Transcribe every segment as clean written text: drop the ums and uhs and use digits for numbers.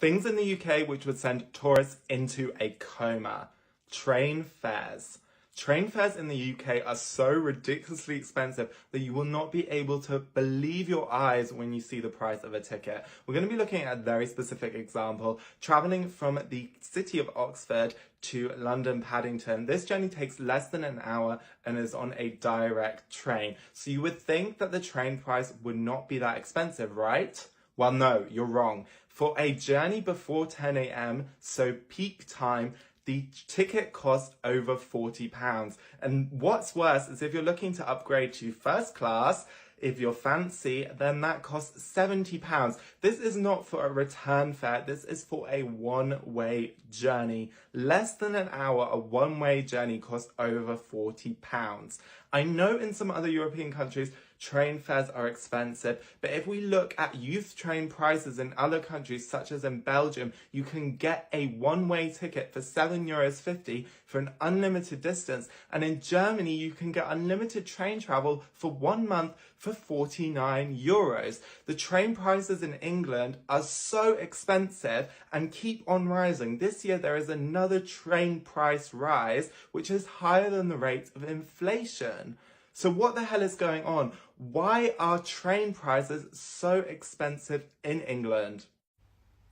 Things in the UK which would send tourists into a coma. Train fares. Train fares in the UK are so ridiculously expensive that you will not be able to believe your eyes when you see the price of a ticket. We're going to be looking at a very specific example. Travelling from the city of Oxford to London Paddington, this journey takes less than an hour and is on a direct train. So you would think that the train price would not be that expensive, right? Well, no, you're wrong. For a journey before 10 a.m, so peak time, the ticket costs over £40. And what's worse is if you're looking to upgrade to first class, if you're fancy, then that costs £70. This is not for a return fare, this is for a one-way journey. Less than an hour, a one-way journey costs over £40. I know in some other European countries, train fares are expensive, but if we look at youth train prices in other countries, such as in Belgium, you can get a one-way ticket for €7.50 for an unlimited distance. And in Germany, you can get unlimited train travel for 1 month for €49. The train prices in England are so expensive and keep on rising. This year, there is another train price rise, which is higher than the rate of inflation. So what the hell is going on? Why are train prices so expensive in England?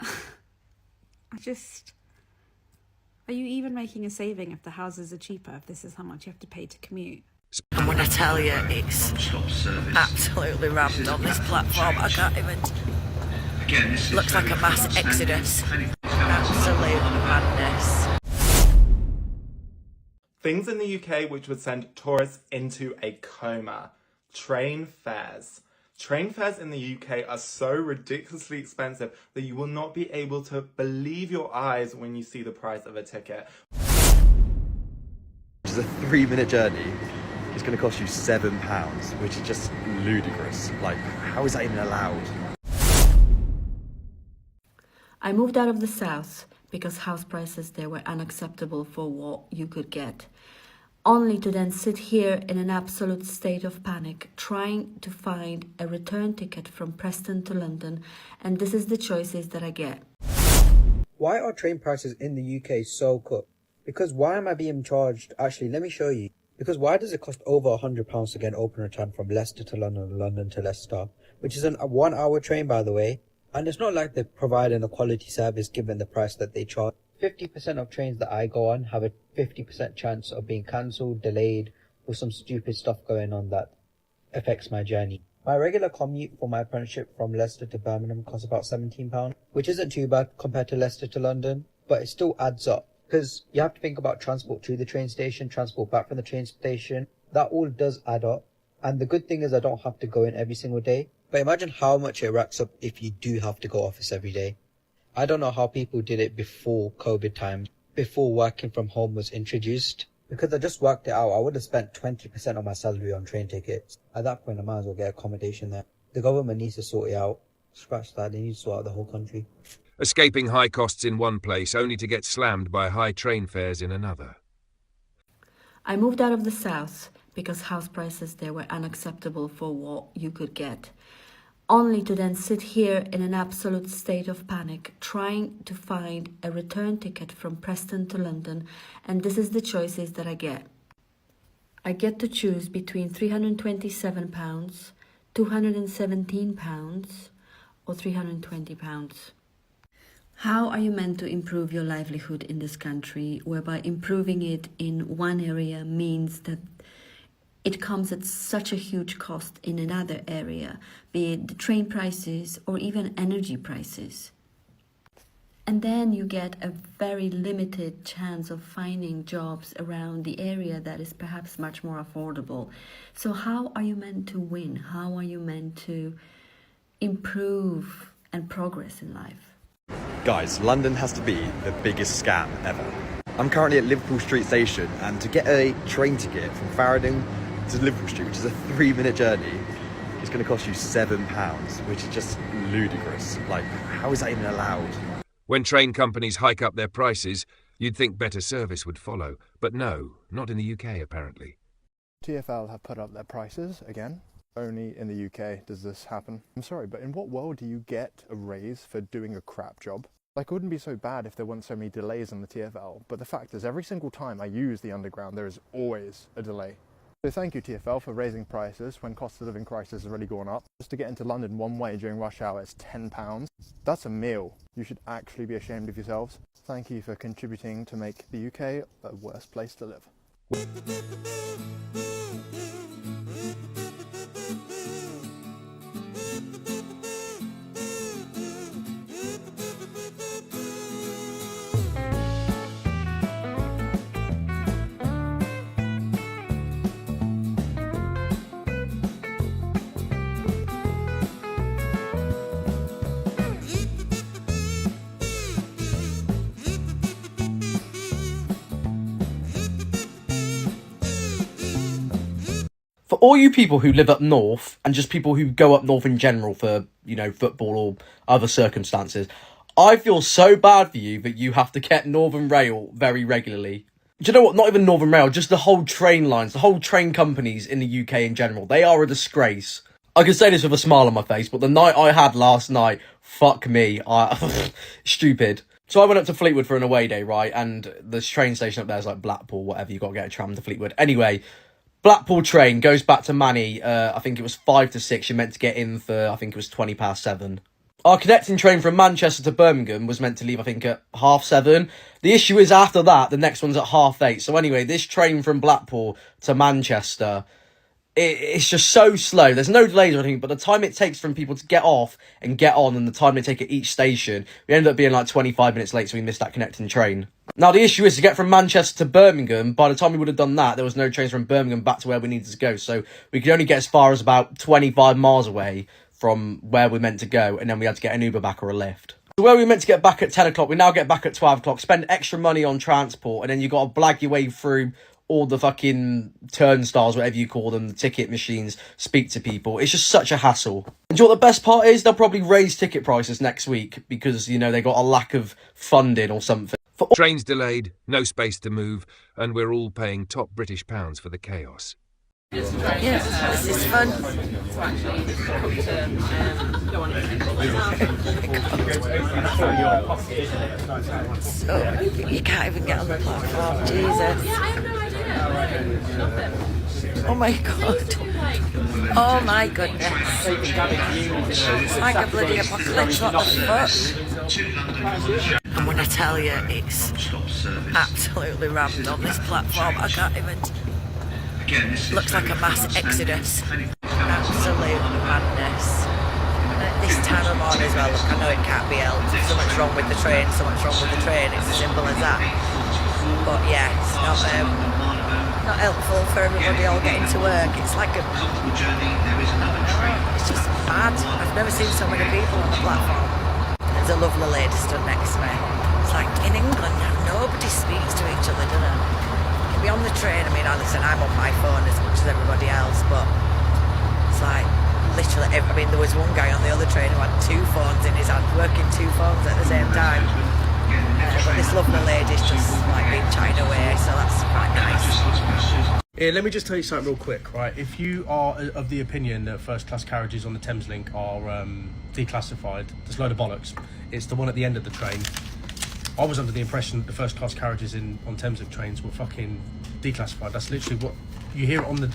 Are you even making a saving if the houses are cheaper, if this is how much you have to pay to commute? And when I tell you, it's absolutely rammed on this platform. I can't even... Looks like a mass exodus. Absolute madness. Things in the UK which would send tourists into a coma. Train fares. Train fares in the UK are so ridiculously expensive that you will not be able to believe your eyes when you see the price of a ticket. Which is a 3-minute journey. It's going to cost you £7, which is just ludicrous. Like, how is that even allowed? I moved out of the south because house prices there were unacceptable for what you could get, only to then sit here in an absolute state of panic, trying to find a return ticket from Preston to London, and this is the choices that I get. Why are train prices in the UK so cooked? Because why am I being charged? Actually, let me show you. Because why does it cost over £100 to get an open return from Leicester to London, London to Leicester, which is a 1-hour train, by the way? And it's not like they're providing a quality service given the price that they charge. 50% of trains that I go on have a 50% chance of being cancelled, delayed, or some stupid stuff going on that affects my journey. My regular commute for my apprenticeship from Leicester to Birmingham costs about £17, which isn't too bad compared to Leicester to London, but it still adds up. Because you have to think about transport to the train station, transport back from the train station. That all does add up. And the good thing is I don't have to go in every single day. But imagine how much it racks up if you do have to go office every day. I don't know how people did it before COVID times, before working from home was introduced. Because I just worked it out, I would have spent 20% of my salary on train tickets. At that point, I might as well get accommodation there. The government needs to sort it out. Scratch that, they need to sort out the whole country. Escaping high costs in one place only to get slammed by high train fares in another. I moved out of the south because house prices there were unacceptable for what you could get, only to then sit here in an absolute state of panic, trying to find a return ticket from Preston to London, and this is the choices that I get. I get to choose between £327, £217, or £320. How are you meant to improve your livelihood in this country, whereby improving it in one area means that it comes at such a huge cost in another area, be it the train prices or even energy prices? And then you get a very limited chance of finding jobs around the area that is perhaps much more affordable. So how are you meant to win? How are you meant to improve and progress in life? Guys, London has to be the biggest scam ever. I'm currently at Liverpool Street Station, and to get a train ticket from Farringdon to Liverpool Street, which is a 3-minute journey, it's going to cost you £7, which is just ludicrous. Like, how is that even allowed? When train companies hike up their prices, you'd think better service would follow. But no, not in the UK apparently. TfL have put up their prices again. Only in the UK does this happen. I'm sorry, but in what world do you get a raise for doing a crap job? Like, it wouldn't be so bad if there weren't so many delays on the TfL, but the fact is every single time I use the Underground there is always a delay. So thank you TfL for raising prices when cost of living crisis has already gone up. Just to get into London one way during rush hour is £10. That's a meal. You should actually be ashamed of yourselves. Thank you for contributing to make the UK a worse place to live. For all you people who live up north, and just people who go up north in general for, you know, football or other circumstances, I feel so bad for you that you have to get Northern Rail very regularly. Do you know what? Not even Northern Rail, just the whole train lines, the whole train companies in the UK in general. They are a disgrace. I can say this with a smile on my face, but the night I had last night, fuck me. Stupid. So I went up to Fleetwood for an away day, right? And the train station up there is like Blackpool, whatever. You got to get a tram to Fleetwood. Anyway, Blackpool train goes back to Manny. I think it was 5 to 6. You're meant to get in for, I think it was 7:20. Our connecting train from Manchester to Birmingham was meant to leave, I think, at 7:30. The issue is after that, the next one's at 8:30. So anyway, this train from Blackpool to Manchester, it's just so slow. There's no delays or anything, but the time it takes from people to get off and get on and the time they take at each station, we ended up being like 25 minutes late, so we missed that connecting train. Now, the issue is to get from Manchester to Birmingham, by the time we would have done that, there was no trains from Birmingham back to where we needed to go, so we could only get as far as about 25 miles away from where we're meant to go, and then we had to get an Uber back or a lift. So where we were meant to get back at 10 o'clock, we now get back at 12 o'clock, spend extra money on transport, and then you got to blag your way through all the fucking turnstiles, whatever you call them, the ticket machines, speak to people. It's just such a hassle. And do you know what the best part is? They'll probably raise ticket prices next week because, you know, they got a lack of funding or something. Trains delayed, no space to move, and we're all paying top British pounds for the chaos. Yes, this is fun. So, you can't even get on the platform, Jesus. Oh my god. Oh my goodness. It's like a bloody apocalypse, what the fuck? And when I tell you, it's absolutely rammed on this platform, I can't even... Looks like a mass exodus. Absolute madness. And at this time of morning as well, look, I know it can't be helped. So much wrong with the train, so much wrong with the train. It's as simple as that. But yeah, it's not helpful for everybody all getting to work. It's like a... It's just mad. I've never seen so many people on the platform. There's a lovely lady stood next to me. It's like, in England, nobody speaks to each other, do they? Be on the train, I mean, listen, I'm on my phone as much as everybody else, but it's like, literally, I mean, there was one guy on the other train who had 2 phones in his hand, working 2 phones at the same time, but this lovely lady's just, like, being chied away, so that's quite nice. Yeah, let me just tell you something real quick, right? If you are of the opinion that first-class carriages on the Thameslink are declassified, there's a load of bollocks. It's the one at the end of the train. I was under the impression that the first-class carriages on Thameslink trains were fucking declassified. That's literally what you hear on the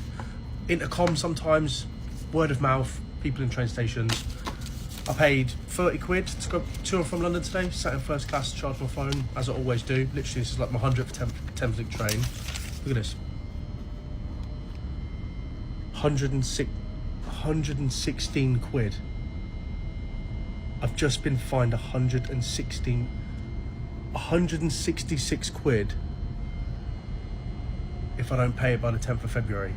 intercom sometimes, word of mouth, people in train stations. I paid 30 quid to go to and from London today, sat in first class, charged my phone, as I always do. Literally, this is like my 100th Thameslink train. Look at this. 116 quid. I've just been fined 166 quid if I don't pay it by the 10th of February.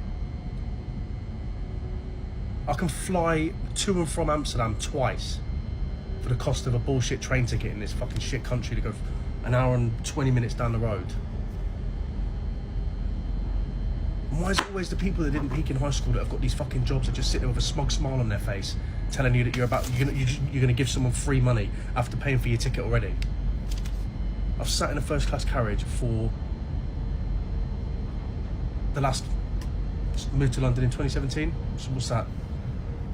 I can fly to and from Amsterdam twice for the cost of a bullshit train ticket in this fucking shit country to go an hour and 20 minutes down the road. And why is it always the people that didn't peak in high school that have got these fucking jobs that just sit there with a smug smile on their face telling you that you're gonna give someone free money after paying for your ticket already? I've sat in a first class carriage for the last, moved to London in 2017, so what's that,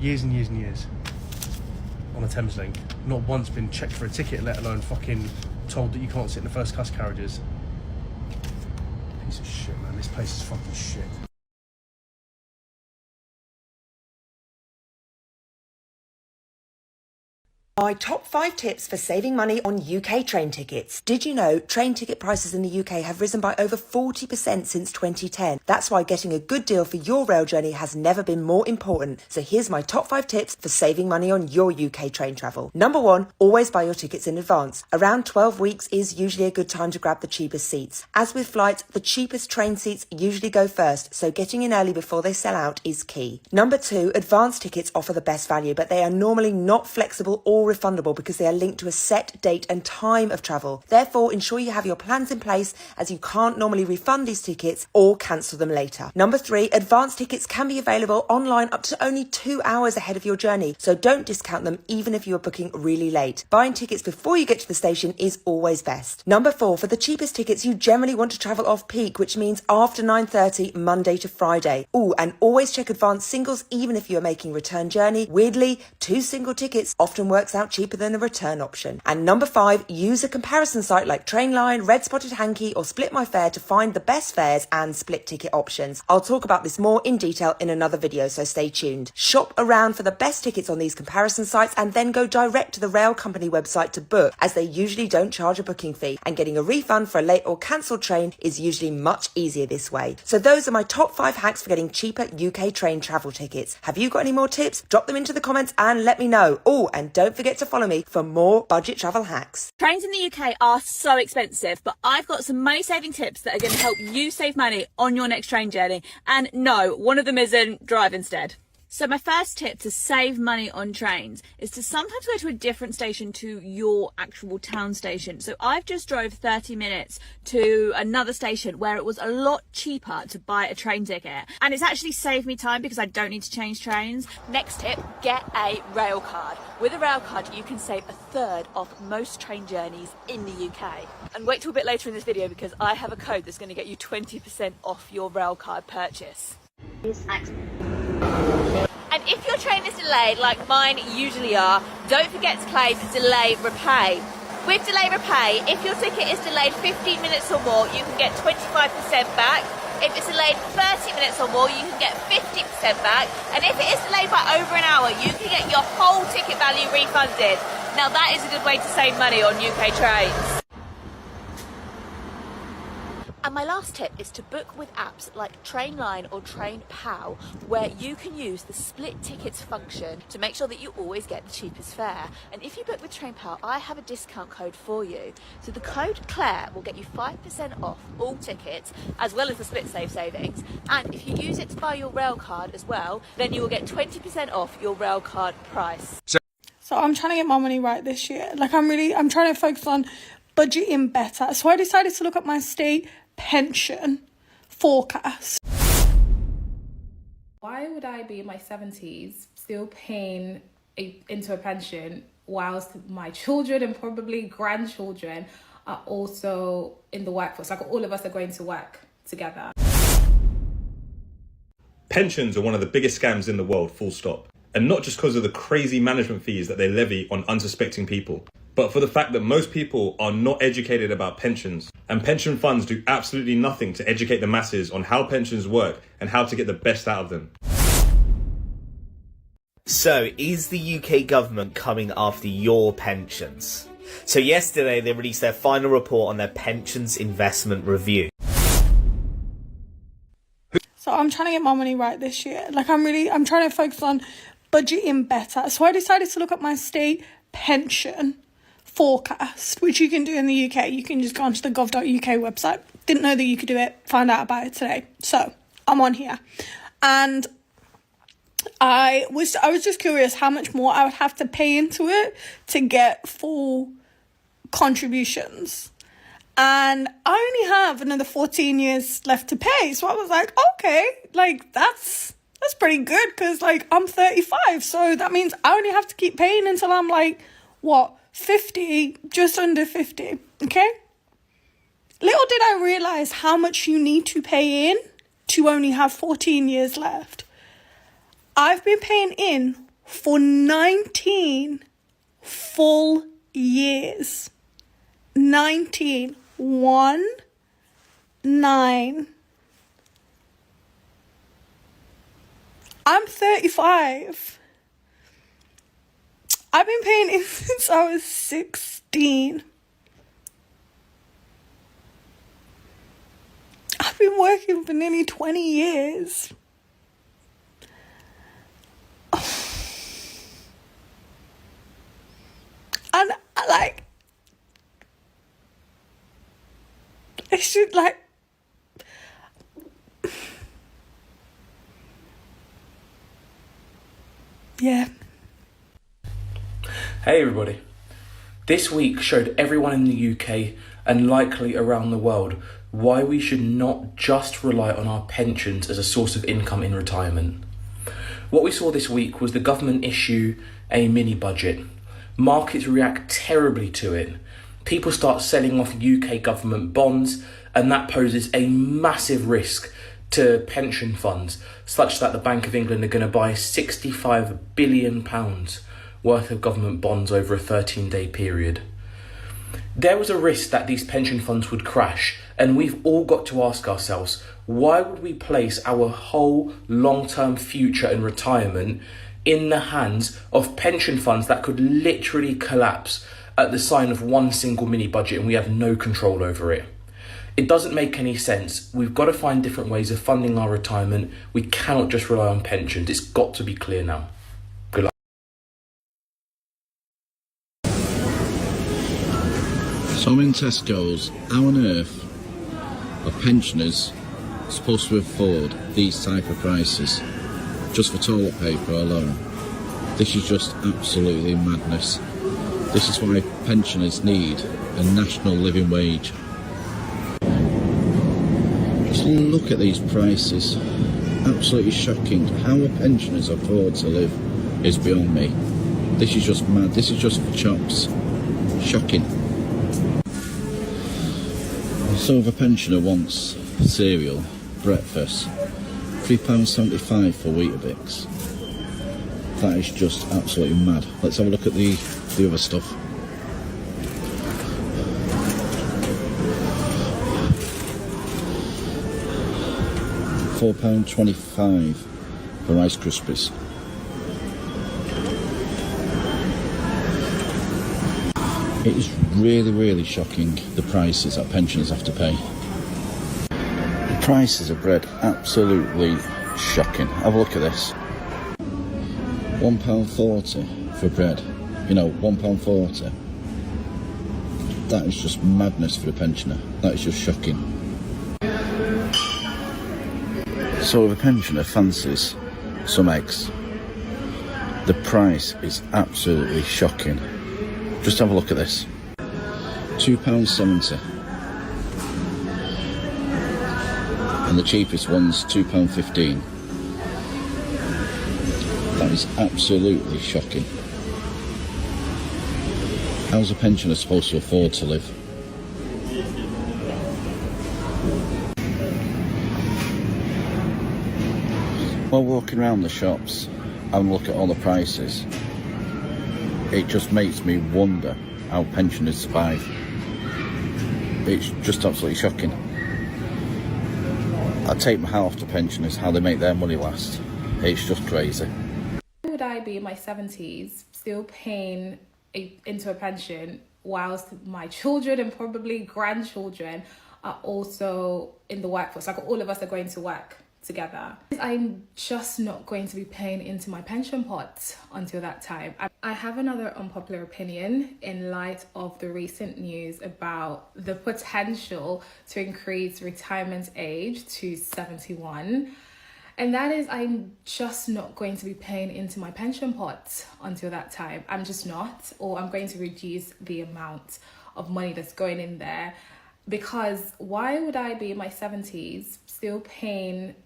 years and years and years, on a Thameslink. not once been checked for a ticket, let alone fucking told that you can't sit in the first class carriages. Piece of shit, man. This place is fucking shit. My top 5 tips for saving money on UK train tickets. Did you know train ticket prices in the UK have risen by over 40% since 2010? That's why getting a good deal for your rail journey has never been more important. So here's my top 5 tips for saving money on your UK train travel. Number 1, always buy your tickets in advance. Around 12 weeks is usually a good time to grab the cheapest seats. As with flights, the cheapest train seats usually go first, so getting in early before they sell out is key. Number 2, advance tickets offer the best value, but they are normally not flexible or refundable because they are linked to a set date and time of travel. Therefore, ensure you have your plans in place, as you can't normally refund these tickets or cancel them later. Number 3, advance tickets can be available online up to only 2 hours ahead of your journey, so don't discount them even if you are booking really late. Buying tickets before you get to the station is always best. Number 4, for the cheapest tickets, you generally want to travel off peak, which means after 9:30 Monday to Friday. Ooh, and always check advance singles even if you are making return journey. Weirdly, 2 single tickets often works out cheaper than a return option. And number 5, use a comparison site like Trainline, Red Spotted Hanky or Split My Fare to find the best fares and split ticket options. I'll talk about this more in detail in another video, so stay tuned. Shop around for the best tickets on these comparison sites and then go direct to the rail company website to book, as they usually don't charge a booking fee, and getting a refund for a late or cancelled train is usually much easier this way. So those are my top 5 hacks for getting cheaper UK train travel tickets. Have you got any more tips? Drop them into the comments and let me know. Oh, and don't forget to follow me for more budget travel hacks. Trains in the UK are so expensive, but I've got some money saving tips that are going to help you save money on your next train journey. And no, one of them isn't drive instead. So my first tip to save money on trains is to sometimes go to a different station to your actual town station. So I've just drove 30 minutes to another station where it was a lot cheaper to buy a train ticket. And it's actually saved me time because I don't need to change trains. Next tip, get a rail card. With a rail card, you can save a third off most train journeys in the UK. And wait till a bit later in this video because I have a code that's going to get you 20% off your rail card purchase. And if your train is delayed, like mine usually are, don't forget to claim delay repay. With delay repay, if your ticket is delayed 15 minutes or more, you can get 25% back. If it's delayed 30 minutes or more, you can get 50% back. And if it is delayed by over an hour, you can get your whole ticket value refunded. Now that is a good way to save money on UK trains. And my last tip is to book with apps like Trainline or TrainPal, where you can use the split tickets function to make sure that you always get the cheapest fare. And if you book with TrainPal, I have a discount code for you. So the code Claire will get you 5% off all tickets, as well as the split save savings. And if you use it to buy your rail card as well, then you will get 20% off your rail card price. So I'm trying to get my money right this year. Like I'm trying to focus on budgeting better. So I decided to look at my state pension forecast. Why would I be in my 70s still paying into a pension whilst my children and probably grandchildren are also in the workforce? Like all of us are going to work together. Pensions are one of the biggest scams in the world, full stop. And not just because of the crazy management fees that they levy on unsuspecting people, but for the fact that most people are not educated about pensions. And pension funds do absolutely nothing to educate the masses on how pensions work and how to get the best out of them. So, is the UK government coming after your pensions? So yesterday they released their final report on their pensions investment review. So I'm trying to get my money right this year. Like I'm trying to focus on budgeting better. So I decided to look at my state pension forecast, which you can do in the UK. You can just go onto the gov.uk website. Didn't know that you could do it. Found out about it today. So I'm on here. And I was just curious how much more I would have to pay into it to get full contributions. And I only have another 14 years left to pay. So I was like, okay, like that's pretty good because like I'm 35. So that means I only have to keep paying until I'm like, what, 50, just under 50, okay? Little did I realise how much you need to pay in to only have 14 years left. I've been paying in for 19 full years. 19. 1, 9. I'm 35. I've been paying in since I was 16. I've been working for nearly 20 years. And like, it should like, yeah. Hey everybody. This week showed everyone in the UK and likely around the world why we should not just rely on our pensions as a source of income in retirement. What we saw this week was the government issue a mini budget. Markets react terribly to it. People start selling off UK government bonds, and that poses a massive risk to pension funds, such that the Bank of England are going to buy £65 billion worth of government bonds over a 13-day period. There was a risk that these pension funds would crash, and we've all got to ask ourselves, why would we place our whole long-term future and retirement in the hands of pension funds that could literally collapse at the sign of one single mini budget and we have no control over it? It doesn't make any sense. We've got to find different ways of funding our retirement. We cannot just rely on pensions. It's got to be clear now. Good luck. So I'm in Tesco's. How on earth are pensioners supposed to afford these type of prices just for toilet paper alone? This is just absolutely madness. This is why pensioners need a national living wage. Just look at these prices. Absolutely shocking. How a pensioners afford to live is beyond me. This is just mad. This is just for chops. Shocking. So if a pensioner wants cereal, breakfast, £3.75 for Weetabix. That is just absolutely mad. Let's have a look at the other stuff. £4.25 for Rice Krispies. It is really shocking, the prices that pensioners have to pay. The prices of bread, absolutely shocking. Have a look at this. £1.40 for bread. You know, £1.40. That is just madness for a pensioner. That is just shocking. So if a pensioner fancies some eggs, the price is absolutely shocking. Just have a look at this. £2.70. And the cheapest one's £2.15. That is absolutely shocking. How's a pensioner supposed to afford to live? While walking around the shops and look at all the prices, it just makes me wonder how pensioners survive. It's just absolutely shocking. I take my hat off to pensioners, how they make their money last. It's just crazy. Would I be in my 70s still paying into a pension whilst my children and probably grandchildren are also in the workforce? Like, all of us are going to work together. I'm just not going to be paying into my pension pot until that time. I have another unpopular opinion in light of the recent news about the potential to increase retirement age to 71. And that is, I'm just not going to be paying into my pension pot until that time. I'm just not, or I'm going to reduce the amount of money that's going in there. Because why would I be in my 70s still paying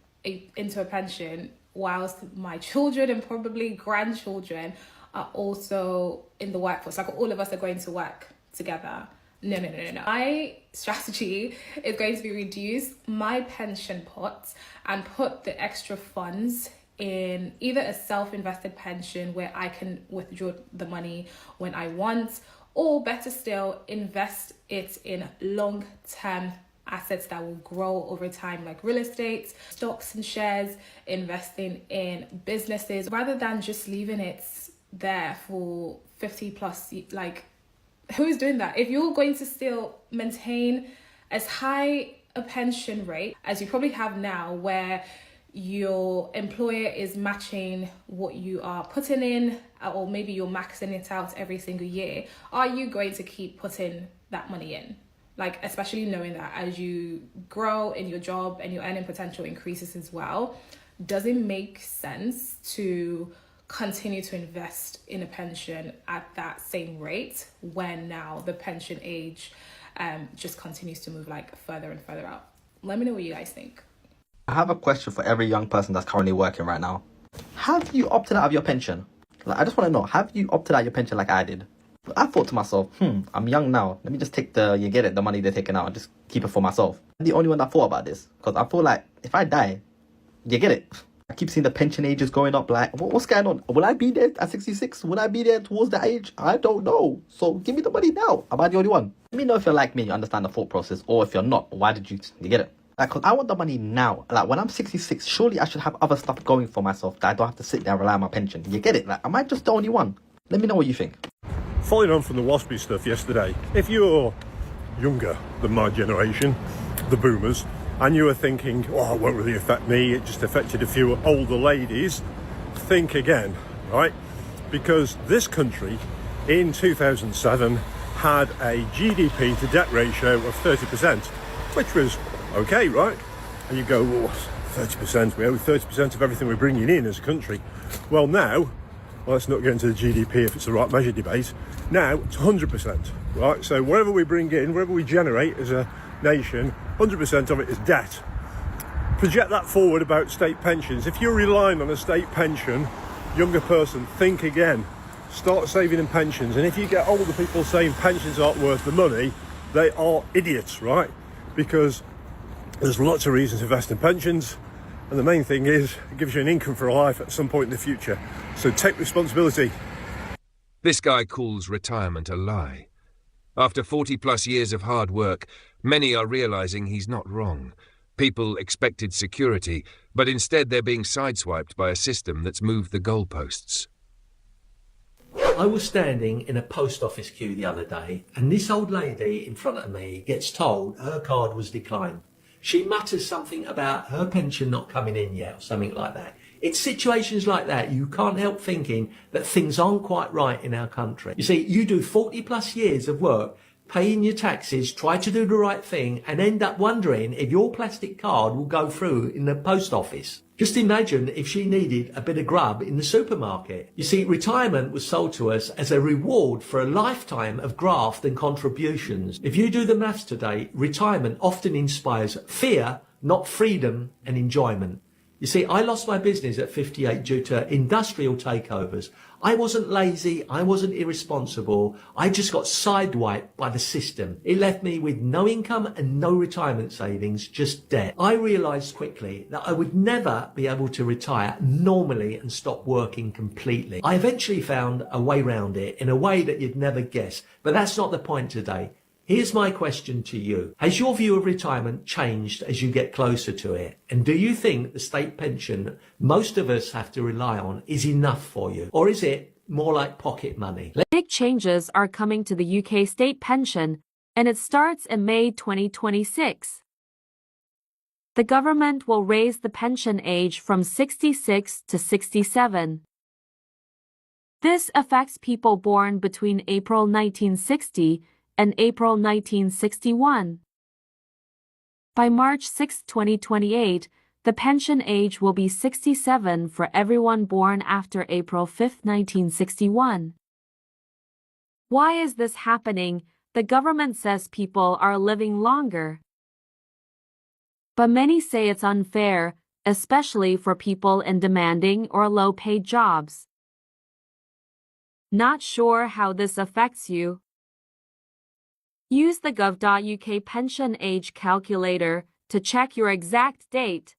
into a pension whilst my children and probably grandchildren are also in the workforce? Like, all of us are going to work together. No. My strategy is going to be reduce my pension pot and put the extra funds in either a self-invested pension where I can withdraw the money when I want, or better still, invest it in long-term assets that will grow over time, like real estate, stocks and shares, investing in businesses, rather than just leaving it there for 50 plus. Like, who's doing that? If you're going to still maintain as high a pension rate as you probably have now, where your employer is matching what you are putting in, or maybe you're maxing it out every single year, are you going to keep putting that money in? Like, especially knowing that as you grow in your job and your earning potential increases as well, does it make sense to continue to invest in a pension at that same rate when now the pension age just continues to move like further and further out? Let me know what you guys think. I have a question for every young person that's currently working right now. Have you opted out of your pension? Like, I just want to know, have you opted out your pension like I did? I thought to myself, I'm young now. Let me just take the money they're taking out and just keep it for myself. I'm the only one that thought about this. Because I feel like if I die, you get it. I keep seeing the pension ages going up. Like, what's going on? Will I be there at 66? Will I be there towards that age? I don't know. So give me the money now. Am I the only one? Let me know if you're like me, you understand the thought process. Or if you're not, why did you get it? Like, cause I want the money now. Like, when I'm 66, surely I should have other stuff going for myself that I don't have to sit there and rely on my pension. You get it? Like, am I just the only one? Let me know what you think. Following on from the waspy stuff yesterday, if you're younger than my generation, the boomers, and you were thinking, oh, it won't really affect me, it just affected a few older ladies, think again, right? Because this country in 2007 had a GDP to debt ratio of 30%, which was okay, right? And you go, well, 30%, we owe 30% of everything we're bringing in as a country. Well, now, let's not get into the GDP if it's the right measure debate. Now it's 100%, right? So whatever we bring in, whatever we generate as a nation, 100% of it is debt. Project that forward about state pensions. If you're relying on a state pension, younger person, think again. Start saving in pensions. And if you get older people saying pensions aren't worth the money, they are idiots, right? Because there's lots of reasons to invest in pensions. And the main thing is, it gives you an income for a life at some point in the future. So take responsibility. This guy calls retirement a lie. After 40 plus years of hard work, many are realizing he's not wrong. People expected security, but instead they're being sideswiped by a system that's moved the goalposts. I was standing in a post office queue the other day, and this old lady in front of me gets told her card was declined. She mutters something about her pension not coming in yet, or something like that. It's situations like that you can't help thinking that things aren't quite right in our country. You see, you do 40 plus years of work, paying your taxes, try to do the right thing, and end up wondering if your plastic card will go through in the post office. Just imagine if she needed a bit of grub in the supermarket. You see, retirement was sold to us as a reward for a lifetime of graft and contributions. If you do the maths today, retirement often inspires fear, not freedom and enjoyment. You see, I lost my business at 58 due to industrial takeovers. I wasn't lazy, I wasn't irresponsible, I just got sidewiped by the system. It left me with no income and no retirement savings, just debt. I realised quickly that I would never be able to retire normally and stop working completely. I eventually found a way around it in a way that you'd never guess, but that's not the point today. Here's my question to you. Has your view of retirement changed as you get closer to it? And do you think the state pension most of us have to rely on is enough for you? Or is it more like pocket money? Big changes are coming to the UK state pension, and it starts in May 2026. The government will raise the pension age from 66 to 67. This affects people born between April 1960 and April 1961. By March 6, 2028, the pension age will be 67 for everyone born after April 5, 1961. Why is this happening? The government says people are living longer. But many say it's unfair, especially for people in demanding or low-paid jobs. Not sure how this affects you? Use the gov.uk pension age calculator to check your exact date.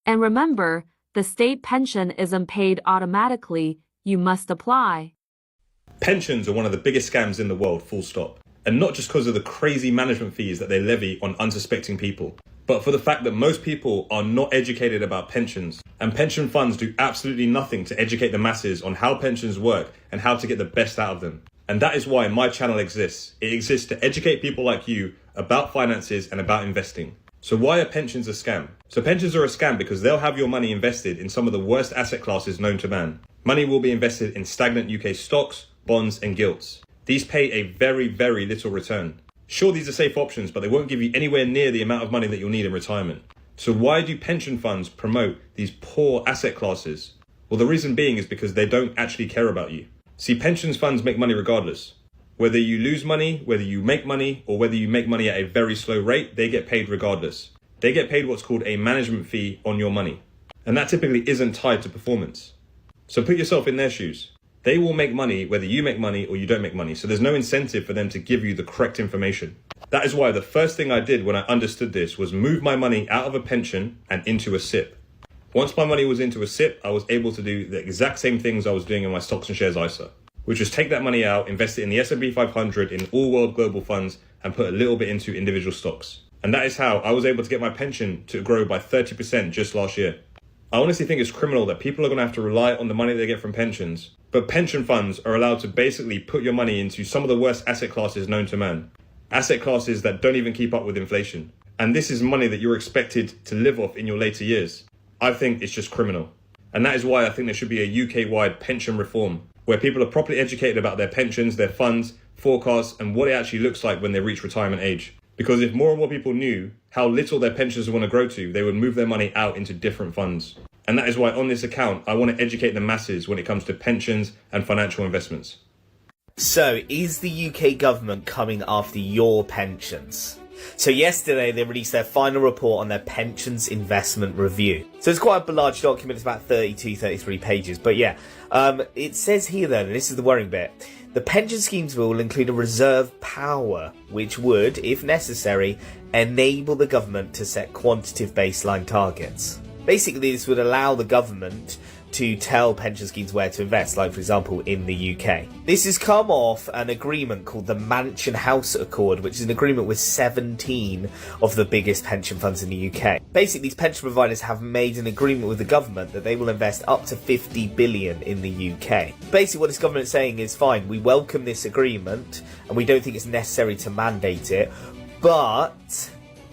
And remember, The state pension isn't paid automatically. You must apply. Pensions are one of the biggest scams in the world, full stop. And not just because of the crazy management fees that they levy on unsuspecting people, but for the fact that most people are not educated about pensions. And pension funds do absolutely nothing to educate the masses on how pensions work and how to get the best out of them. And that is why my channel exists. It exists to educate people like you about finances and about investing. So why are pensions a scam? So pensions are a scam because they'll have your money invested in some of the worst asset classes known to man. Money will be invested in stagnant UK stocks, bonds and gilts. These pay a very, very little return. Sure, these are safe options, but they won't give you anywhere near the amount of money that you'll need in retirement. So why do pension funds promote these poor asset classes? Well, the reason being is because they don't actually care about you. See, pensions funds make money regardless. Whether you lose money, whether you make money, or whether you make money at a very slow rate, they get paid regardless. They get paid what's called a management fee on your money. And that typically isn't tied to performance. So put yourself in their shoes. They will make money whether you make money or you don't make money. So there's no incentive for them to give you the correct information. That is why the first thing I did when I understood this was move my money out of a pension and into a SIP. Once my money was into a SIP, I was able to do the exact same things I was doing in my stocks and shares ISA, which was take that money out, invest it in the S&P 500 in all world global funds and put a little bit into individual stocks. And that is how I was able to get my pension to grow by 30% just last year. I honestly think it's criminal that people are going to have to rely on the money they get from pensions. But pension funds are allowed to basically put your money into some of the worst asset classes known to man. Asset classes that don't even keep up with inflation. And this is money that you're expected to live off in your later years. I think it's just criminal. And that is why I think there should be a UK-wide pension reform, where people are properly educated about their pensions, their funds, forecasts, and what it actually looks like when they reach retirement age. Because if more and more people knew how little their pensions want to grow to, they would move their money out into different funds. And that is why on this account, I want to educate the masses when it comes to pensions and financial investments. So, is the UK government coming after your pensions? So yesterday they released their final report on their pensions investment review. So it's quite a large document, it's about 33 pages. But yeah, it says here then, and this is the worrying bit, the pension schemes will include a reserve power, which would, if necessary, enable the government to set quantitative baseline targets. Basically, this would allow the government to tell pension schemes where to invest, like, for example, in the UK. This has come off an agreement called the Mansion House Accord, which is an agreement with 17 of the biggest pension funds in the UK. Basically, these pension providers have made an agreement with the government that they will invest up to 50 billion in the UK. Basically, what this government is saying is, fine, we welcome this agreement, and we don't think it's necessary to mandate it, but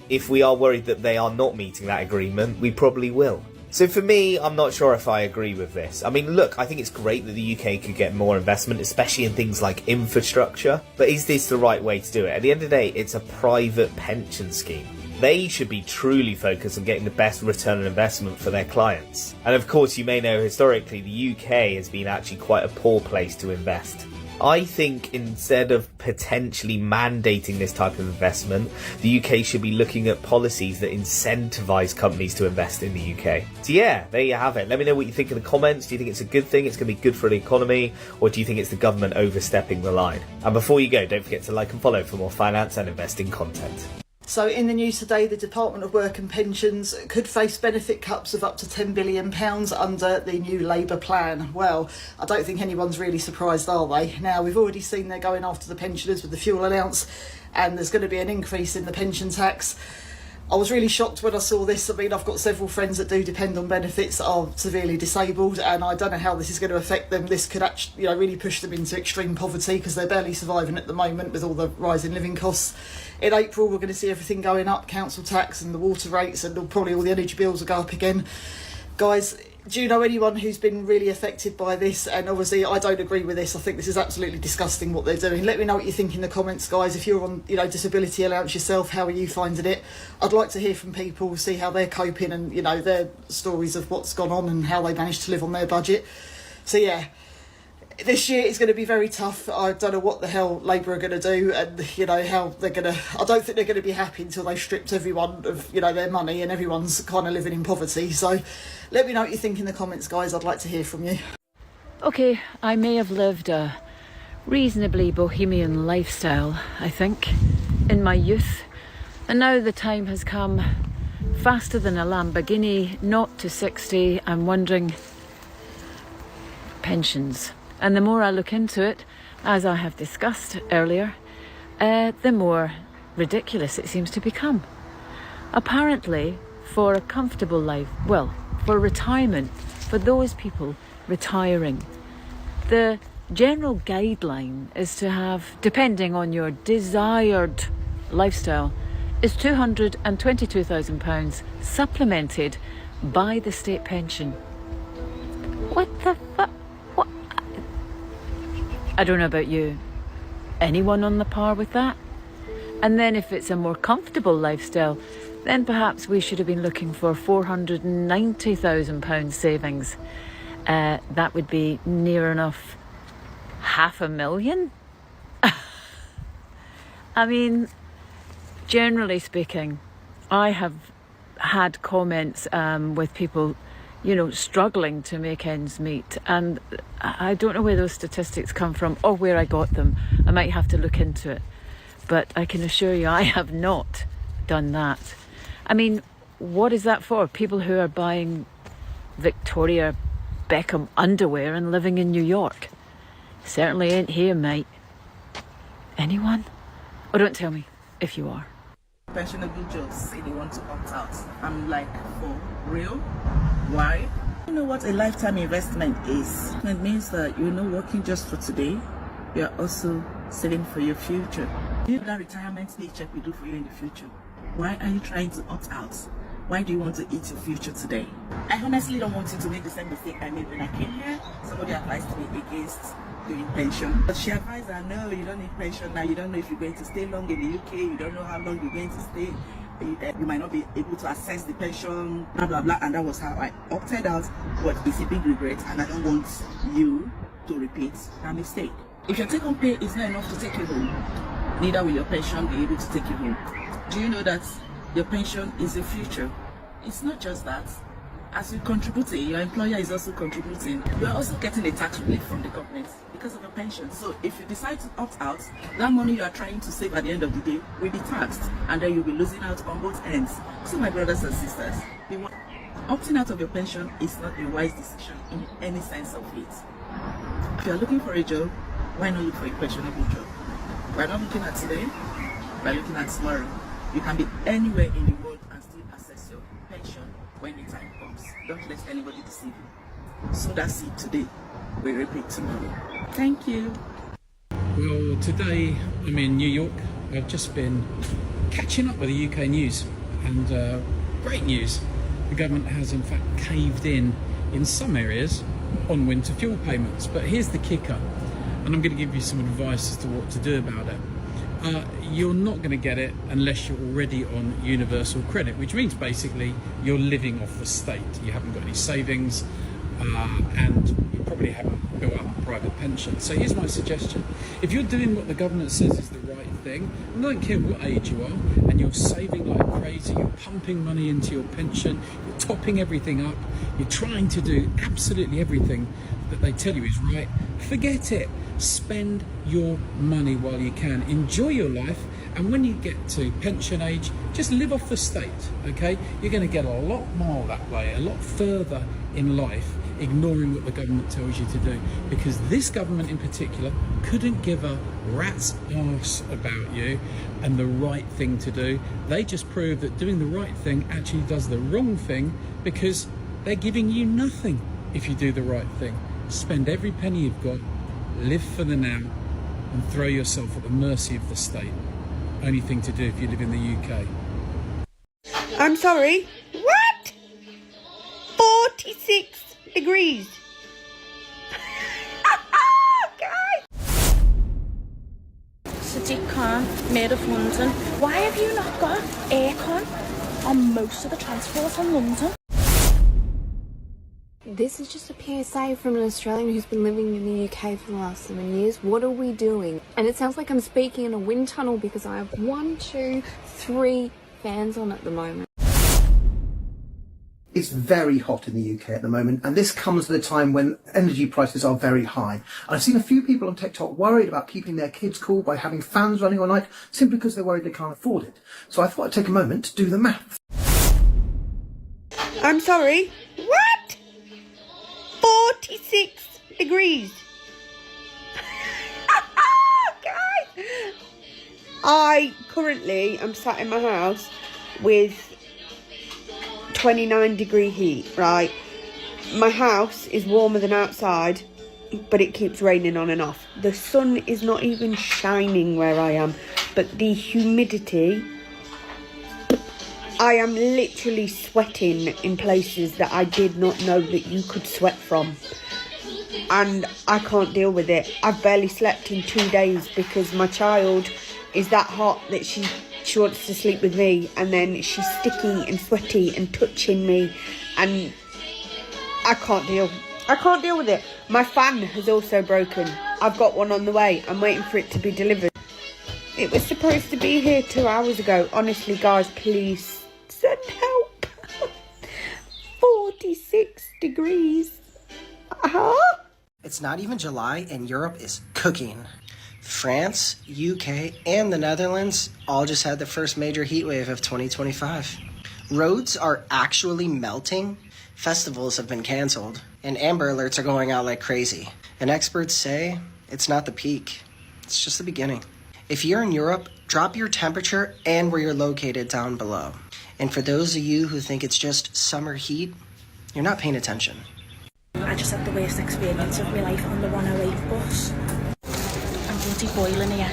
if we are worried that they are not meeting that agreement, we probably will. So for me, I'm not sure if I agree with this. I mean, look, I think it's great that the UK could get more investment, especially in things like infrastructure. But is this the right way to do it? At the end of the day, it's a private pension scheme. They should be truly focused on getting the best return on investment for their clients. And of course, you may know historically, the UK has been actually quite a poor place to invest. I think instead of potentially mandating this type of investment, the UK should be looking at policies that incentivise companies to invest in the UK. So yeah, there you have it. Let me know what you think in the comments. Do you think it's a good thing? It's going to be good for the economy? Or do you think it's the government overstepping the line? And before you go, don't forget to like and follow for more finance and investing content. So in the news today, the Department of Work and Pensions could face benefit cuts of up to £10 billion under the new Labour plan. Well, I don't think anyone's really surprised, are they? Now, we've already seen they're going after the pensioners with the fuel allowance, and there's going to be an increase in the pension tax. I was really shocked when I saw this. I mean, I've got several friends that do depend on benefits that are severely disabled, and I don't know how this is going to affect them. This could actually, really push them into extreme poverty because they're barely surviving at the moment with all the rising living costs. In April, we're going to see everything going up, council tax and the water rates, and probably all the energy bills will go up again. Guys, do you know anyone who's been really affected by this? And obviously, I don't agree with this. I think this is absolutely disgusting what they're doing. Let me know what you think in the comments, guys. If you're on, disability allowance yourself, how are you finding it? I'd like to hear from people, see how they're coping and, their stories of what's gone on and how they managed to live on their budget. So, yeah. This year is going to be very tough. I don't know what the hell Labour are going to do, and how they're going to. I don't think they're going to be happy until they've stripped everyone of their money and everyone's kind of living in poverty. So, let me know what you think in the comments, guys. I'd like to hear from you. Okay, I may have lived a reasonably bohemian lifestyle, I think, in my youth, and now the time has come faster than a Lamborghini, 0 to 60. I'm wondering, pensions. And the more I look into it, as I have discussed earlier, the more ridiculous it seems to become. Apparently, for a comfortable life, well, for retirement, for those people retiring, the general guideline is to have, depending on your desired lifestyle, is £222,000 supplemented by the state pension. What the fuck? What? I don't know about you. Anyone on the par with that? And then if it's a more comfortable lifestyle, then perhaps we should have been looking for £490,000 savings. That would be near enough $500,000. I mean, generally speaking, I have had comments with people, you know, struggling to make ends meet, and I don't know where those statistics come from or where I got them. I might have to look into it, but I can assure you I have not done that. I mean, what is that for? People who are buying Victoria Beckham underwear and living in New York? Certainly ain't here, mate. Anyone? Oh, don't tell me if you are. Pensionable jobs say they want to opt out. I'm like, for real? Why? You know what a lifetime investment is? It means that you're not working just for today, you're also saving for your future. You know that retirement paycheck we do for you in the future. Why are you trying to opt out? Why do you want to eat your future today? I honestly don't want you to make the same mistake I made when I came here. Somebody advised me against doing pension, but she advised her, no, you don't need pension now. You don't know if you're going to stay long in the UK. You don't know how long you're going to stay. You might not be able to access the pension, blah blah blah. And that was how I opted out. But it's a big regret, and I don't want you to repeat that mistake. If your take-home pay is not enough to take you home, neither will your pension be able to take you home. Do you know that your pension is the future? It's not just that. As you're contributing, your employer is also contributing. You're also getting a tax relief from the government because of your pension. So if you decide to opt out, that money you are trying to save at the end of the day will be taxed, and then you'll be losing out on both ends. So my brothers and sisters, opting out of your pension is not a wise decision in any sense of it. If you're looking for a job, why not look for a pensionable job? We're not looking at today, we're looking at tomorrow. You can be anywhere in the world and still access your pension when the time comes. Don't let anybody deceive you. Sow that seed today, we reap it tomorrow. Thank you. Well, today I'm in New York. I've just been catching up with the UK news, and great news. The government has in fact caved in some areas on winter fuel payments. But here's the kicker, and I'm going to give you some advice as to what to do about it. You're not going to get it unless you're already on universal credit, which means basically you're living off the state. You haven't got any savings, and you probably haven't built up a private pension. So here's my suggestion. If you're doing what the government says is the right thing, I don't care what age you are, and you're saving like crazy, you're pumping money into your pension, you're topping everything up, you're trying to do absolutely everything that they tell you is right, forget it. Spend your money while you can. Enjoy your life, and when you get to pension age, just live off the state, okay? You're going to get a lot more that way, a lot further in life, ignoring what the government tells you to do, because this government in particular couldn't give a rat's arse about you and the right thing to do. They just prove that doing the right thing actually does the wrong thing, because they're giving you nothing if you do the right thing. Spend every penny you've got, live for the now, and throw yourself at the mercy of the state. Only thing to do if you live in the UK. I'm sorry, what? 46 degrees. Guys. City car made of London. Why have you not got aircon on most of the transport in London? This is just a PSA from an Australian who's been living in the UK for the last 7 years. What are we doing? And it sounds like I'm speaking in a wind tunnel because I have 1, 2, 3 fans on at the moment. It's very hot in the UK at the moment, and this comes at a time when energy prices are very high. And I've seen a few people on TikTok worried about keeping their kids cool by having fans running all night simply because they're worried they can't afford it. So I thought I'd take a moment to do the maths. I'm sorry. What? 46 degrees. Guys, I currently am sat in my house with 29 degree heat, right? My house is warmer than outside, but it keeps raining on and off. The sun is not even shining where I am, but the humidity, I am literally sweating in places that I did not know that you could sweat from. And I can't deal with it. I've barely slept in 2 days because my child is that hot that she wants to sleep with me, and then she's sticky and sweaty and touching me, and I can't deal with it. My fan has also broken. I've got one on the way. I'm waiting for it to be delivered. It was supposed to be here 2 hours ago. Honestly, guys, please send help. 46 degrees. It's not even July and Europe is cooking. France, UK, and the Netherlands all just had the first major heatwave of 2025. Roads are actually melting. Festivals have been canceled, and amber alerts are going out like crazy. And experts say it's not the peak, it's just the beginning. If you're in Europe, drop your temperature and where you're located down below. And for those of you who think it's just summer heat, you're not paying attention. I just had the worst experience of my life on the 108 bus. I'm bloody boiling here.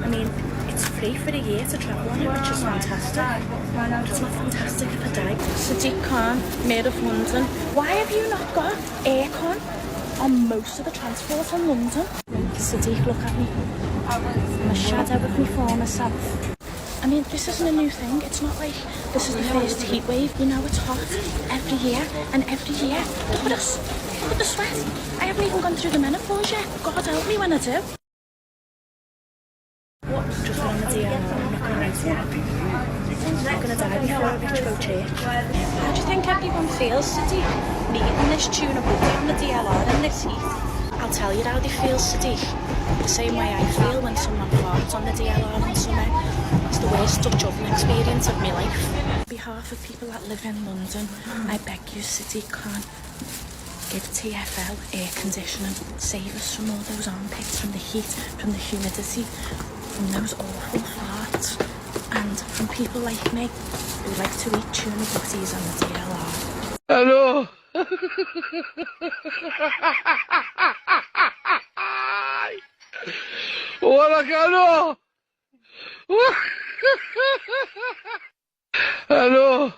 I mean, it's free for a year to travel on it, which is fantastic. But it's not fantastic if I die. Sadiq Khan, Mayor of London. Why have you not got aircon on most of the transport in London? Sadiq, look at me. I'm a shadow of my former self. I mean, this isn't a new thing. It's not like this is the first heat wave. You know, it's hot every year, and every year, look at us. Look at the sweat. I haven't even gone through the menopause yet. God help me when I do. What? Just on the DL, I'm not going to write yet. I'm not going to die before I reach go church. How do you think everyone feels, Sadiq? Needing this tune of wood on the DLR in this heat? I'll tell you how they feel, Sadiq. The same way I feel when someone farts on the DLR in summer. It's the worst Dutch oven experience of my life. On behalf of people that live in London, I beg you, Sadiq Khan, give TfL air conditioning. Save us from all those armpits, from the heat, from the humidity, from those awful farts, and from people like me who like to eat tuna butties on the DLR. Hello. Hola, Carlos. Hello.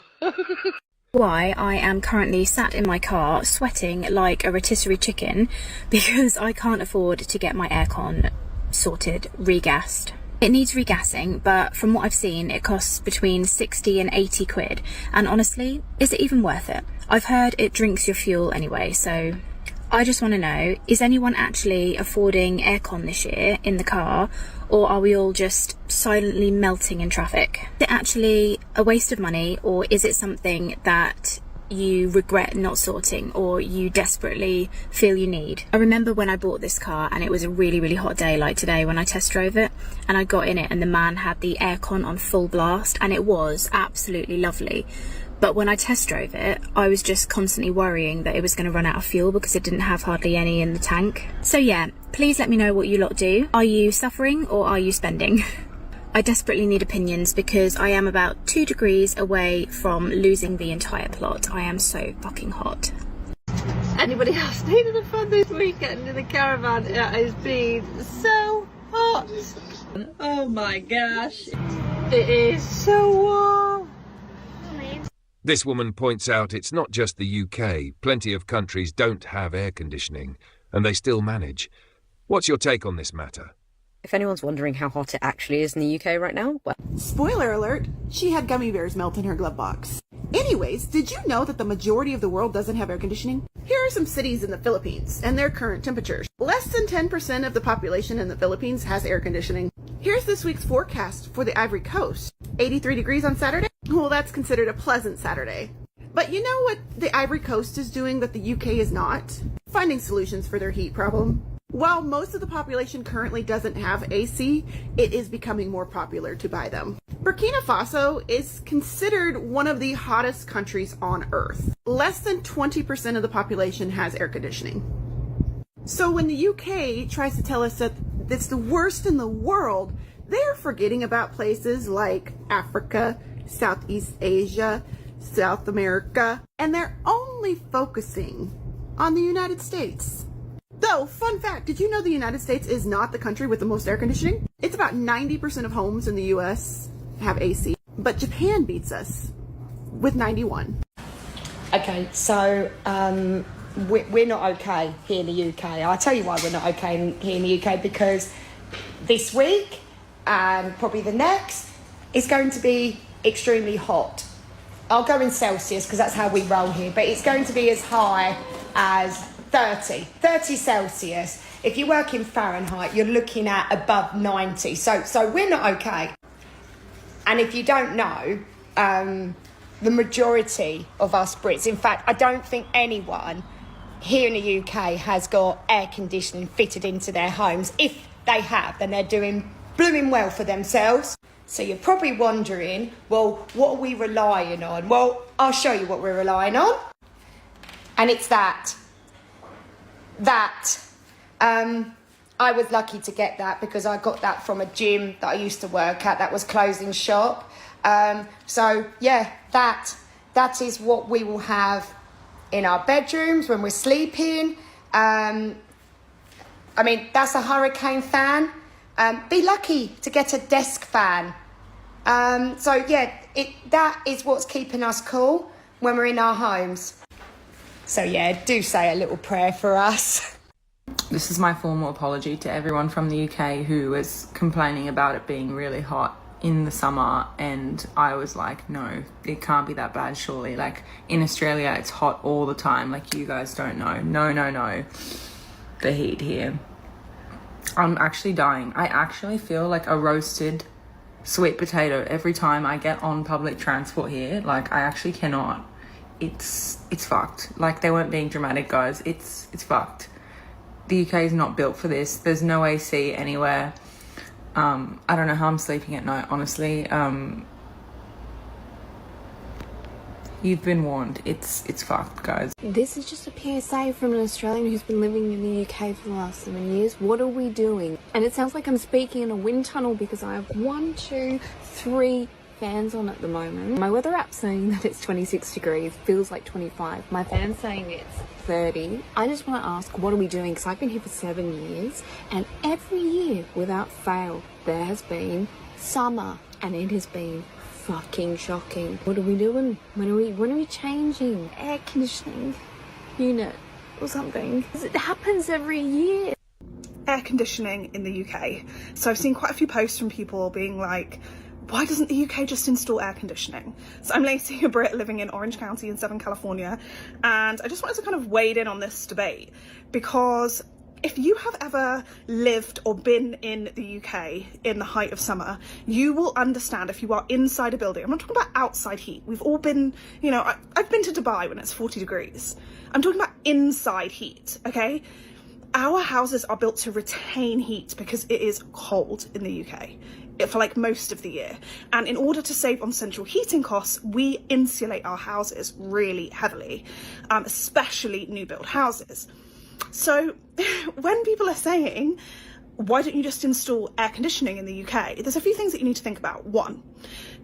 Why I am currently sat in my car sweating like a rotisserie chicken because I can't afford to get my aircon sorted, regassed. It needs regassing, but from what I've seen, it costs between 60 and 80 quid. And honestly, is it even worth it? I've heard it drinks your fuel anyway, so I just want to know, is anyone actually affording aircon this year in the car, or are we all just silently melting in traffic? Is it actually a waste of money, or is it something that you regret not sorting or you desperately feel you need? I remember when I bought this car and it was a really, really hot day like today when I test drove it, and I got in it and the man had the aircon on full blast and it was absolutely lovely. But when I test drove it, I was just constantly worrying that it was going to run out of fuel because it didn't have hardly any in the tank. So yeah, please let me know what you lot do. Are you suffering or are you spending? I desperately need opinions because I am about 2 degrees away from losing the entire plot. I am so fucking hot. Anybody else needed a fun this weekend in the caravan? It has been so hot. Oh my gosh. It is so warm. This woman points out it's not just the UK. Plenty of countries don't have air conditioning, and they still manage. What's your take on this matter? If anyone's wondering how hot it actually is in the UK right now, well... Spoiler alert, she had gummy bears melt in her glove box. Anyways, did you know that the majority of the world doesn't have air conditioning? Here are some cities in the Philippines and their current temperatures. Less than 10% of the population in the Philippines has air conditioning. Here's this week's forecast for the Ivory Coast. 83 degrees on Saturday? Well, that's considered a pleasant Saturday. But you know what the Ivory Coast is doing that the UK is not? Finding solutions for their heat problem. While most of the population currently doesn't have AC, it is becoming more popular to buy them. Burkina Faso is considered one of the hottest countries on earth. Less than 20% of the population has air conditioning. So when the UK tries to tell us that it's the worst in the world, they're forgetting about places like Africa, Southeast Asia, South America, and they're only focusing on the United States. Though, fun fact, did you know the United States is not the country with the most air conditioning? It's about 90% of homes in the US have AC, but Japan beats us with 91. Okay, so we're not okay here in the UK. I'll tell you why we're not okay here in the UK, because this week and probably the next is going to be extremely hot. I'll go in Celsius because that's how we roll here, but it's going to be as high as 30 Celsius. If you work in Fahrenheit, you're looking at above 90. So we're not okay. And if you don't know, the majority of us Brits, in fact, I don't think anyone here in the UK has got air conditioning fitted into their homes. If they have, then they're doing blooming well for themselves. So you're probably wondering, well, what are we relying on? Well, I'll show you what we're relying on. And it's that. I was lucky to get that because I got that from a gym that I used to work at that was closing shop. So yeah, that is what we will have in our bedrooms when we're sleeping. I mean, that's a hurricane fan. Be lucky to get a desk fan. So yeah, that is what's keeping us cool when we're in our homes. So yeah, do say a little prayer for us. This is my formal apology to everyone from the UK who was complaining about it being really hot in the summer, and I was like, no, it can't be that bad surely. Like in Australia it's hot all the time, like you guys don't know. No, the heat here. I'm actually dying. I actually feel like a roasted sweet potato every time I get on public transport here. Like I actually cannot. It's fucked. Like they weren't being dramatic, guys. It's fucked. The UK is not built for this. There's no AC anywhere. I don't know how I'm sleeping at night, honestly. You've been warned. It's fucked, guys. This is just a PSA from an Australian who's been living in the UK for the last 7 years. What are we doing? And it sounds like I'm speaking in a wind tunnel because I have 1, 2, 3 fans on at the moment. My weather app's saying that it's 26 degrees, feels like 25. My fan's saying it's 30. I just want to ask, what are we doing? Because I've been here for 7 years, and every year, without fail, there has been summer, and it has been fucking shocking. What are we doing? When are we changing air conditioning unit or something? It happens every year. Air conditioning in the UK. So I've seen quite a few posts from people being like, why doesn't the UK just install air conditioning? So I'm Lacey, a Brit living in Orange County in Southern California, and I just wanted to kind of wade in on this debate because if you have ever lived or been in the UK in the height of summer, you will understand if you are inside a building. I'm not talking about outside heat. We've all been, I've been to Dubai when it's 40 degrees. I'm talking about inside heat, okay? Our houses are built to retain heat because it is cold in the UK for like most of the year. And in order to save on central heating costs, we insulate our houses really heavily, especially new build houses. So when people are saying, why don't you just install air conditioning in the UK? There's a few things that you need to think about. One,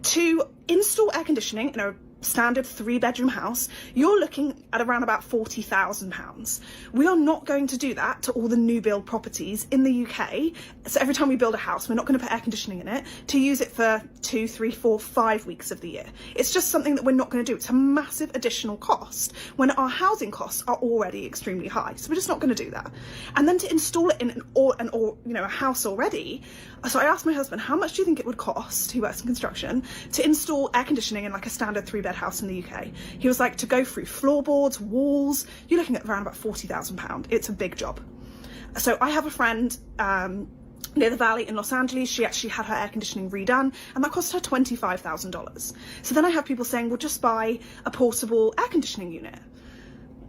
to install air conditioning in a standard 3-bedroom house, you're looking at around about £40,000. We are not going to do that to all the new build properties in the UK. So every time we build a house, we're not going to put air conditioning in it to use it for 2, 3, 4, 5 weeks of the year. It's just something that we're not going to do. It's a massive additional cost when our housing costs are already extremely high. So we're just not going to do that. And then to install it in a house already. So I asked my husband, how much do you think it would cost, he works in construction, to install air conditioning in like a standard 3-bed house in the UK? He was like, to go through floorboards, walls, you're looking at around about £40,000. It's a big job. So I have a friend near the Valley in Los Angeles. She actually had her air conditioning redone, and that cost her $25,000. So then I have people saying, well, just buy a portable air conditioning unit.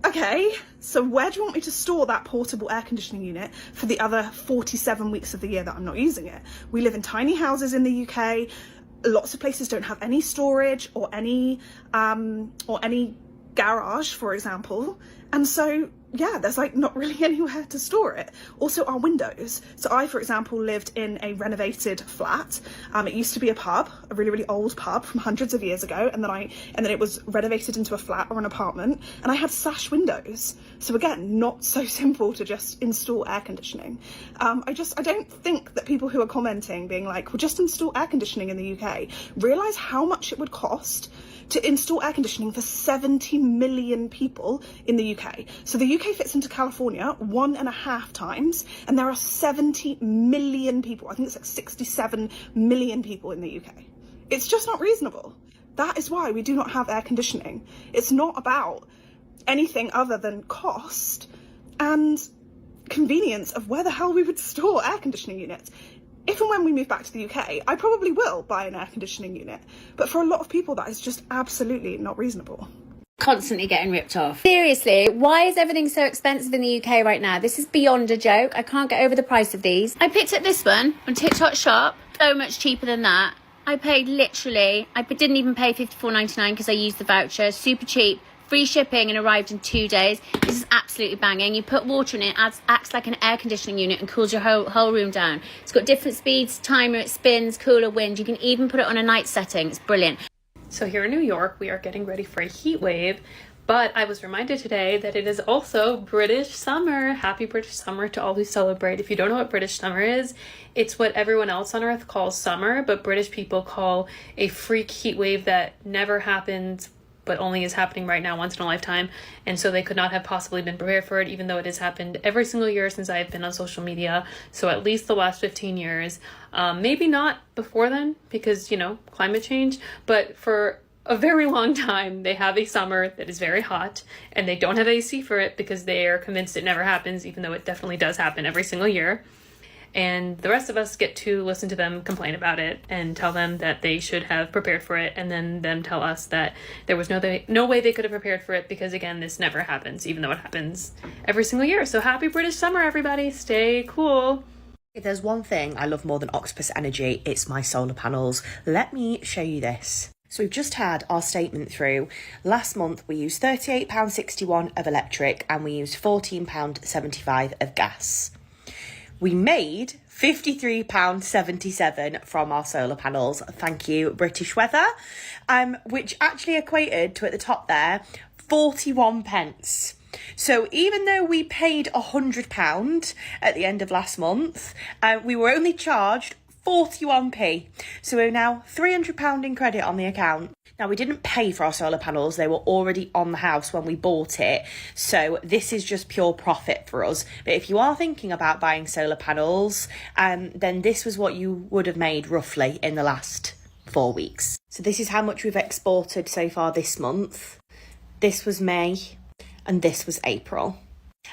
Okay, so where do you want me to store that portable air conditioning unit for the other 47 weeks of the year that I'm not using it? We live in tiny houses in the UK. Lots of places don't have any storage or any garage, for example. And so, yeah, there's like not really anywhere to store it. Also our windows. So I, for example, lived in a renovated flat. It used to be a pub, a really, really old pub from hundreds of years ago. And then it was renovated into a flat or an apartment, and I had sash windows. So again, not so simple to just install air conditioning. I don't think that people who are commenting being like, well, just install air conditioning in the UK, realise how much it would cost to install air conditioning for 70 million people in the UK. So the UK fits into California 1.5 times, and there are 70 million people. I think it's like 67 million people in the UK. It's just not reasonable. That is why we do not have air conditioning. It's not about anything other than cost and convenience of where the hell we would store air conditioning units. If and when we move back to the UK, I probably will buy an air conditioning unit. But for a lot of people, that is just absolutely not reasonable. Constantly getting ripped off. Seriously, why is everything so expensive in the UK right now? This is beyond a joke. I can't get over the price of these. I picked up this one on TikTok Shop, so much cheaper than that. I paid literally, I didn't even pay $54.99 because I used the voucher, super cheap. Free shipping and arrived in 2 days. This is absolutely banging. You put water in it, acts like an air conditioning unit and cools your whole room down. It's got different speeds, timer, it spins, cooler, wind. You can even put it on a night setting. It's brilliant. So here in New York, we are getting ready for a heat wave, but I was reminded today that it is also British summer. Happy British summer to all who celebrate. If you don't know what British summer is, it's what everyone else on Earth calls summer, but British people call a freak heat wave that never happens, but only is happening right now once in a lifetime. And so they could not have possibly been prepared for it, even though it has happened every single year since I have been on social media. So at least the last 15 years, maybe not before then, because, you know, climate change, but for a very long time, they have a summer that is very hot and they don't have AC for it because they are convinced it never happens, even though it definitely does happen every single year. And the rest of us get to listen to them complain about it and tell them that they should have prepared for it, and then them tell us that there was no way they could have prepared for it because, again, this never happens, even though it happens every single year. So happy British summer, everybody. Stay cool. If there's one thing I love more than octopus energy, it's my solar panels. Let me show you this. So we've just had our statement through. Last month we used £38.61 of electric and we used £14.75 of gas. We made £53.77 from our solar panels. Thank you, British Weather. Which actually equated to, at the top there, 41 pence. So even though we paid £100 at the end of last month, we were only charged 41p. So we're now £300 in credit on the account. Now, we didn't pay for our solar panels. They were already on the house when we bought it. So this is just pure profit for us. But if you are thinking about buying solar panels, then this was what you would have made roughly in the last 4 weeks. So this is how much we've exported so far this month. This was May and this was April.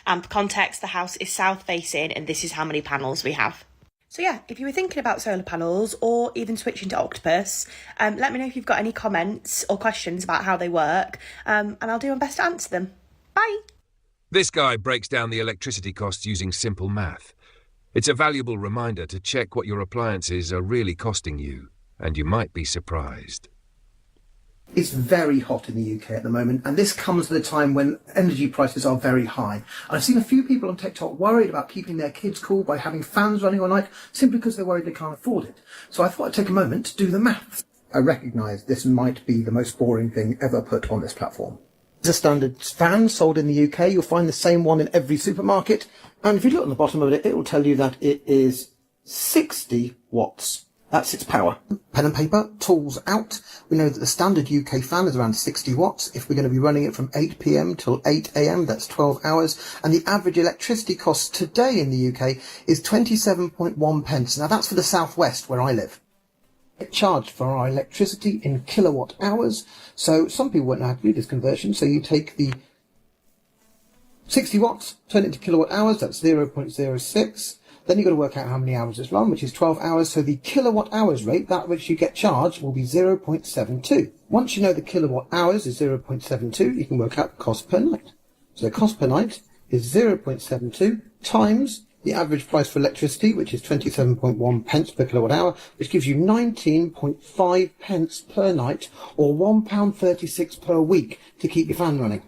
And for context, the house is south facing and this is how many panels we have. So yeah, if you were thinking about solar panels or even switching to Octopus, let me know if you've got any comments or questions about how they work, and I'll do my best to answer them. Bye! This guy breaks down the electricity costs using simple math. It's a valuable reminder to check what your appliances are really costing you, and you might be surprised. It's very hot in the UK at the moment, and this comes at a time when energy prices are very high. And I've seen a few people on TikTok worried about keeping their kids cool by having fans running all night simply because they're worried they can't afford it. So I thought I'd take a moment to do the maths. I recognise this might be the most boring thing ever put on this platform. It's a standard fan sold in the UK. You'll find the same one in every supermarket. And if you look on the bottom of it, it will tell you that it is 60 watts. That's its power. Pen and paper, tools out. We know that the standard UK fan is around 60 watts. If we're going to be running it from 8 p.m. till 8 a.m., that's 12 hours. And the average electricity cost today in the UK is 27.1 pence. Now that's for the southwest where I live. Get charged for our electricity in kilowatt hours. So some people won't know how to do this conversion. So you take the 60 watts, turn it into kilowatt hours, that's 0.06. Then you've got to work out how many hours it's run, which is 12 hours. So the kilowatt hours rate, that which you get charged, will be 0.72. Once you know the kilowatt hours is 0.72, you can work out the cost per night. So the cost per night is 0.72 times the average price for electricity, which is 27.1 pence per kilowatt hour, which gives you 19.5 pence per night, or £1.36 per week to keep your fan running.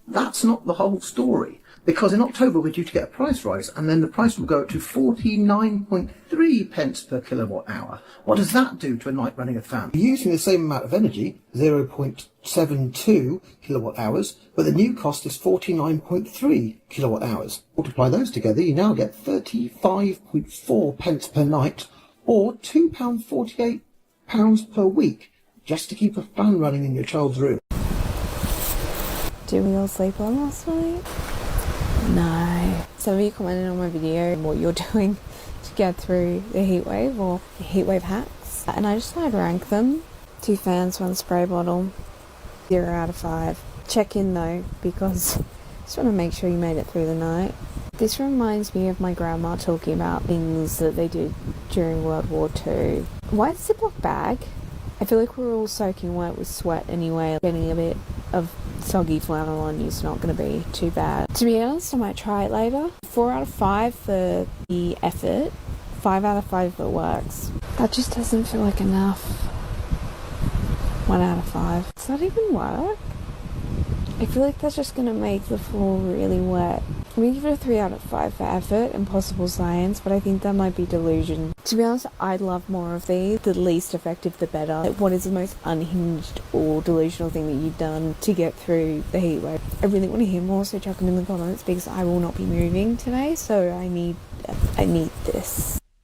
That's not the whole story, because in October we're due to get a price rise, and then the price will go up to 49.3 pence per kilowatt hour. What does that do to a night running a fan? You're using the same amount of energy, 0.72 kilowatt hours, but the new cost is 49.3 kilowatt hours. Multiply those together, you now get 35.4 pence per night, or £2.48 per week, just to keep a fan running in your child's room. Did we all sleep well last night? No. Some of you commented on my video what you're doing to get through the heatwave, or the heatwave hacks, and I just thought I'd rank them. 2 fans, 1 spray bottle, 0 out of 5. Check in though, because I just want to make sure you made it through the night. This reminds me of my grandma talking about things that they did during World War II. White Ziploc bag. I feel like we're all soaking wet with sweat anyway. Getting a bit of soggy flannel on you is not going to be too bad. To be honest, I might try it later. 4 out of 5 for the effort. 5 out of 5 if it works. That just doesn't feel like enough. 1 out of 5. Does that even work? I feel like that's just going to make the floor really wet. I'm going to give it a 3 out of 5 for effort and possible science, but I think that might be delusion. To be honest, I'd love more of these. The least effective, the better. Like, what is the most unhinged or delusional thing that you've done to get through the heatwave? I really want to hear more, so chuck them in the comments, because I will not be moving today, so I need this.